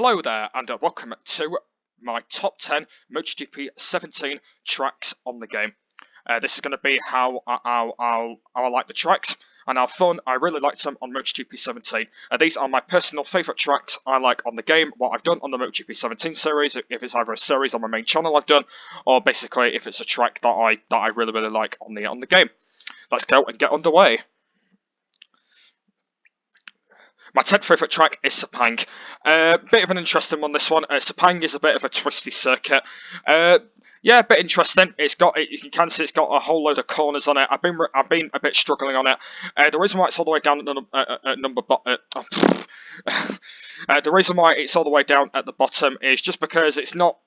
Hello there, and welcome to my top 10 MotoGP 17 tracks on the game. This is going to be how I like the tracks and how fun I really liked them on MotoGP 17. These are my personal favourite tracks I like on the game, what I've done on the MotoGP 17 series, if it's either a series on my main channel I've done, or basically if it's a track that I really like on the game. Let's go and get underway. My 10th favourite track is Sepang. Bit of an interesting one, this one. Sepang is a bit of a twisty circuit. Yeah, a bit interesting. You can kind of see it's got a whole load of corners on it. I've been a bit struggling on it. The reason why it's all the way down at the reason why it's all the way down at the bottom is just because it's not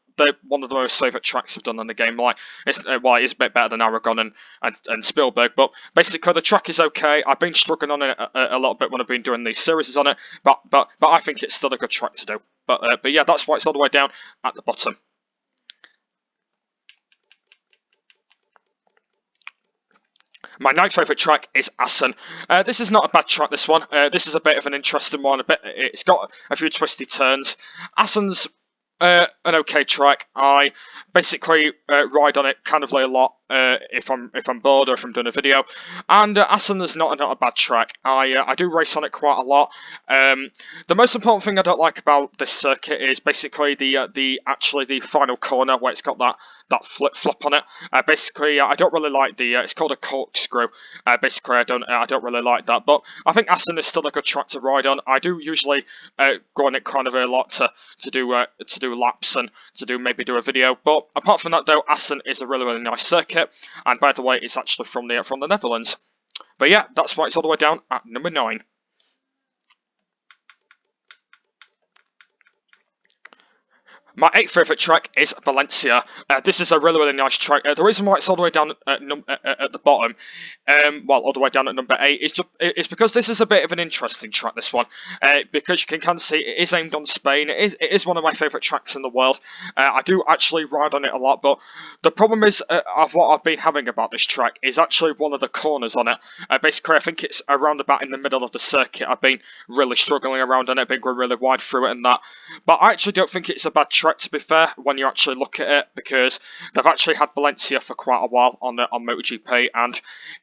one of the most favourite tracks I've done on the game. Like, it is a bit better than Aragon and Spielberg, but basically the track is okay. I've been struggling on it a little bit when I've been doing these series on it, but I think it's still a good track to do. But yeah, that's why it's all the way down at the bottom. My 9th favourite track is Assen. This is not a bad track, this one. This is a bit of an interesting one. It's got a few twisty turns. Assen's an okay track. I basically ride on it kind of a lot if I'm bored or if I'm doing a video. And Assen is not a bad track. I do race on it quite a lot. The most important thing I don't like about this circuit is basically the final corner where it's got that flip-flop on it. Basically, I don't really like it's called a corkscrew. Basically, I don't really like that. But I think Assen is still a good track to ride on. I do usually go on it kind of a lot to do laps and maybe do a video. But apart from that, though, Assen is a really nice circuit. And by the way, it's actually from the Netherlands. But yeah, that's why it's all the way down at number 9. My 8th favourite track is Valencia. This is a really nice track. The reason why it's all the way down at the bottom, all the way down at number 8, is because this is a bit of an interesting track, this one. Because you can kind of see it is aimed on Spain. It is one of my favourite tracks in the world. I do actually ride on it a lot, but the problem is of what I've been having about this track is actually one of the corners on it. Basically, I think it's around about in the middle of the circuit. I've been really struggling around on it, been going really wide through it and that. But I actually don't think it's a bad track, to be fair, when you actually look at it, because they've actually had Valencia for quite a while on MotoGP, and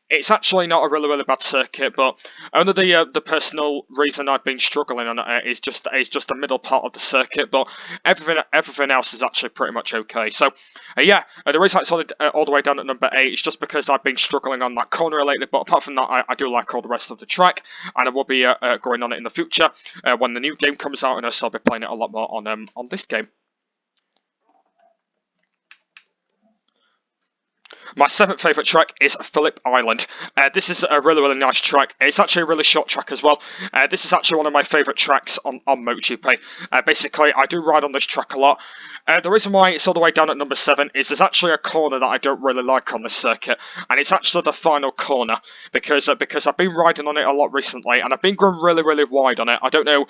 it's actually not a really bad circuit. But only the personal reason I've been struggling on it is just the middle part of the circuit. But everything else is actually pretty much okay. So yeah, the reason it's all the way down at number 8 is just because I've been struggling on that corner lately. But apart from that, I do like all the rest of the track, and I will be going on it in the future when the new game comes out, and I'll be playing it a lot more on this game. My 7th favourite track is Phillip Island. This is a really nice track. It's actually a really short track as well. This is actually one of my favourite tracks on MotoGP. Basically, I do ride on this track a lot. The reason why it's all the way down at number 7 is there's actually a corner that I don't really like on this circuit, and it's actually the final corner, because I've been riding on it a lot recently, and I've been going really wide on it. I don't know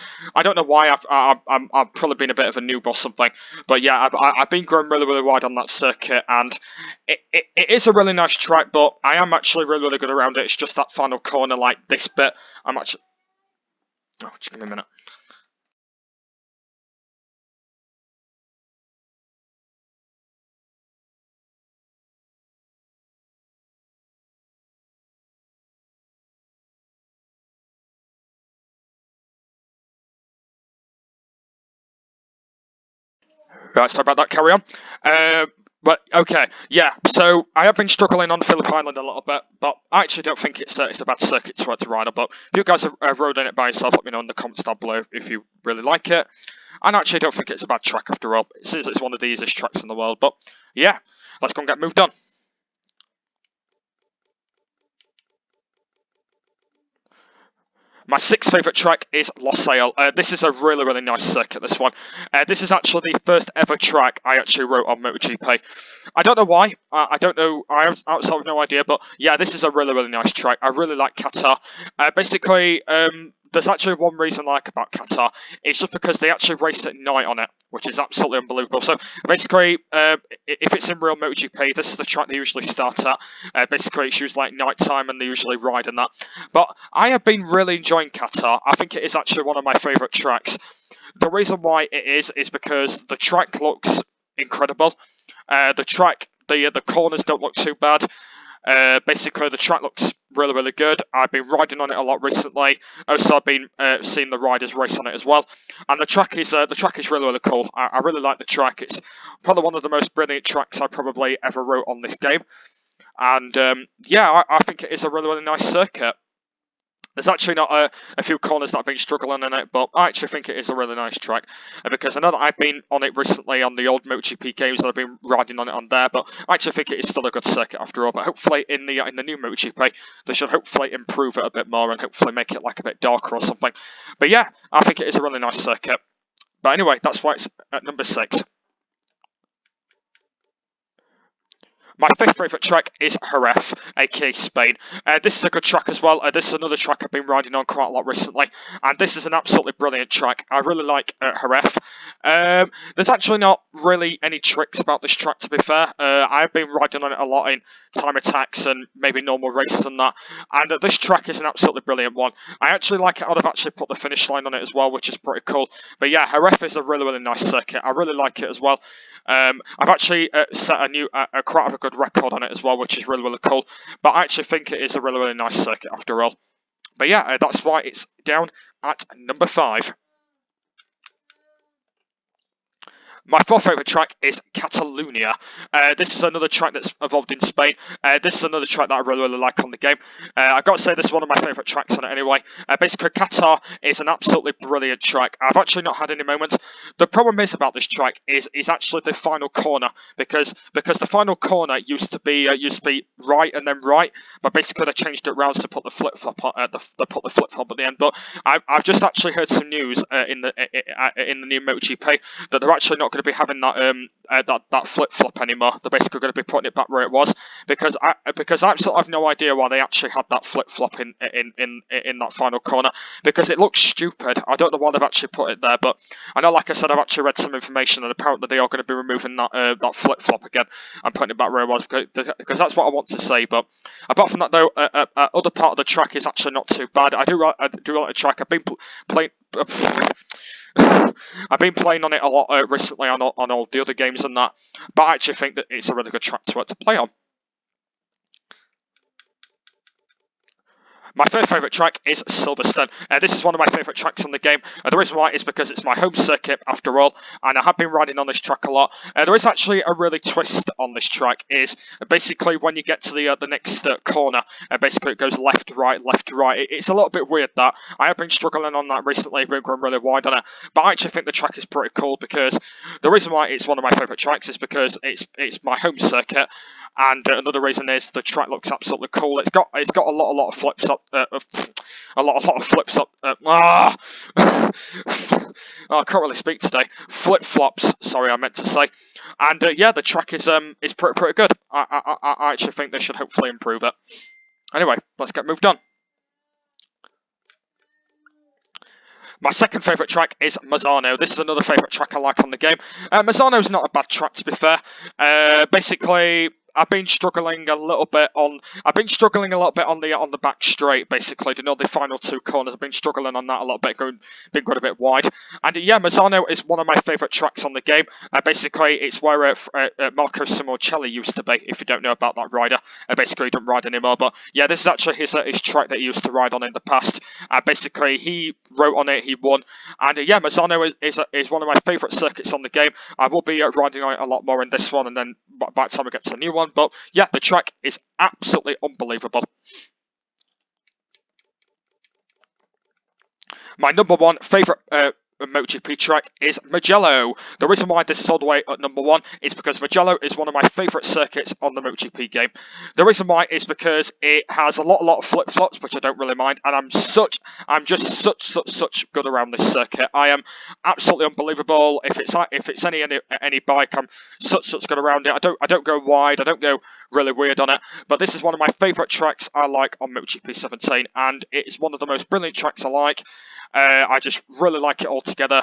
why. I've probably been a bit of a noob or something, but yeah, I've been going really wide on that circuit, and it is a really nice track, but I am actually really good around it. It's just that final corner, like this bit. Oh, just give me a minute. Right, sorry about that, carry on. But okay, yeah, so I have been struggling on Phillip Island a little bit, but I actually don't think it's a bad circuit to ride on. But if you guys have rode in it by yourself, let me know in the comments down below if you really like it. And I actually don't think it's a bad track after all. It's one of the easiest tracks in the world, but yeah, let's go and get moved on. My 6th favourite track is Losail. This is a really nice circuit, this one. This is actually the first ever track I actually wrote on MotoGP. I don't know why. I don't know. I have absolutely no idea. But yeah, this is a really nice track. I really like Qatar. Basically, there's actually one reason I like about Qatar. It's just because they actually race at night on it, which is absolutely unbelievable. So basically, if it's in real MotoGP, this is the track they usually start at. Basically, it's usually like night time, and they usually ride in that. But I have been really enjoying Qatar. I think it is actually one of my favourite tracks. The reason why it is because the track looks incredible. The corners don't look too bad. Basically, the track looks really, really good. I've been riding on it a lot recently. Also, I've been seeing the riders race on it as well. And the track is really, really cool. I really like the track. It's probably one of the most brilliant tracks I probably ever wrote on this game. And yeah, I think it is a really, really nice circuit. There's actually not a few corners that I've been struggling in it, but I actually think it is a really nice track. Because I know that I've been on it recently on the old MotoGP games, that I've been riding on it on there, but I actually think it is still a good circuit after all. But hopefully in the new MotoGP, they should hopefully improve it a bit more and hopefully make it like a bit darker or something. But yeah, I think it is a really nice circuit. But anyway, that's why it's at number 6. My 5th favourite track is Jerez, aka Spain. This is a good track as well. This is another track I've been riding on quite a lot recently, and this is an absolutely brilliant track. I really like Jerez. There's actually not really any tricks about this track, to be fair. I've been riding on it a lot in time attacks and maybe normal races and that, and this track is an absolutely brilliant one. I actually like it. I'd have actually put the finish line on it as well, which is pretty cool. But yeah, Jerez is a really, really nice circuit. I really like it as well. I've actually set a quite of a good record on it as well, which is really, really cool. But I actually think it is a really, really nice circuit after all. But yeah, that's why it's down at number 5. My 4th favourite track is Catalonia. This is another track that's evolved in Spain. This is another track that I really, really like on the game. I've got to say this is one of my favourite tracks on it anyway. Basically, Qatar is an absolutely brilliant track. I've actually not had any moments. The problem is about this track is actually the final corner, because the final corner used to be right and then right, but basically they changed it around to put the flip flop at the end. But I've just actually heard some news in the new MotoGP that they're actually not going to be having that flip flop anymore. They're basically going to be putting it back where it was, because I absolutely have no idea why they actually had that flip flop in that final corner, because it looks stupid. I don't know why they've actually put it there, but I know, like I said, I've actually read some information, and apparently they are going to be removing that flip flop again and putting it back where it was, because that's what I want to say. But apart from that, though, other part of the track is actually not too bad. I do like the track. I've been playing. I've been playing on it a lot recently on all the other games and that, but I actually think that it's a really good track to play on. My third favourite track is Silverstone. This is one of my favourite tracks on the game. The reason why is because it's my home circuit after all, and I have been riding on this track a lot. There is actually a really twist on this track. Is basically when you get to the next corner, basically it goes left, right, left, right. It's a little bit weird that. I have been struggling on that recently, been going really wide on it, but I actually think the track is pretty cool, because the reason why it's one of my favourite tracks is because it's my home circuit. And another reason is the track looks absolutely cool. It's got a lot of flips up, a lot of flips up. Oh, I can't really speak today. Flip flops. Sorry, I meant to say. And yeah, the track is pretty good. I actually think they should hopefully improve it. Anyway, let's get moved on. My second favourite track is Mazzano. This is another favourite track I like on the game. Mazzano's not a bad track, to be fair. Basically, I've been struggling a little bit on the back straight, basically. You know, the final two corners. I've been struggling on that a little bit, been going a bit wide. And yeah, Mazzano is one of my favourite tracks on the game. Basically, it's where Marco Simoncelli used to be, if you don't know about that rider. Basically, he doesn't ride anymore. But yeah, this is actually his track that he used to ride on in the past. Basically, he wrote on it, he won. And yeah, Mazzano is one of my favourite circuits on the game. I will be riding on it a lot more in this one, and then by the time we get to the new one. But yeah, the track is absolutely unbelievable. My number one favourite MotoGP track is Mugello. The reason why this is all the way at number 1 is because Mugello is one of my favourite circuits on the MotoGP game. The reason why is because it has a lot of flip-flops, which I don't really mind, and I'm just such good around this circuit. I am absolutely unbelievable. If it's any bike, I'm such good around it. I don't go wide, I don't go really weird on it, but this is one of my favourite tracks I like on MotoGP 17, and it's one of the most brilliant tracks I like. I just really like it all together,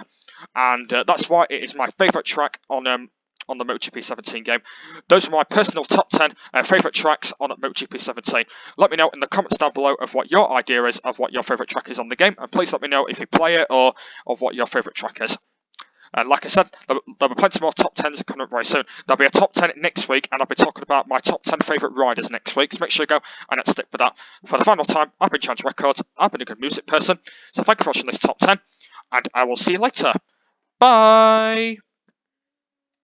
and that's why it is my favourite track on the MotoGP 17 game. Those are my personal top 10 favourite tracks on MotoGP 17. Let me know in the comments down below of what your idea is of what your favourite track is on the game, and please let me know if you play it or of what your favourite track is. And like I said, there'll be plenty more top 10s coming up very soon. There'll be a top 10 next week, and I'll be talking about my top 10 favourite riders next week. So make sure you go and stick for that. For the final time, I've been Chance Records. I've been a good music person. So thank you for watching this top 10, and I will see you later. Bye!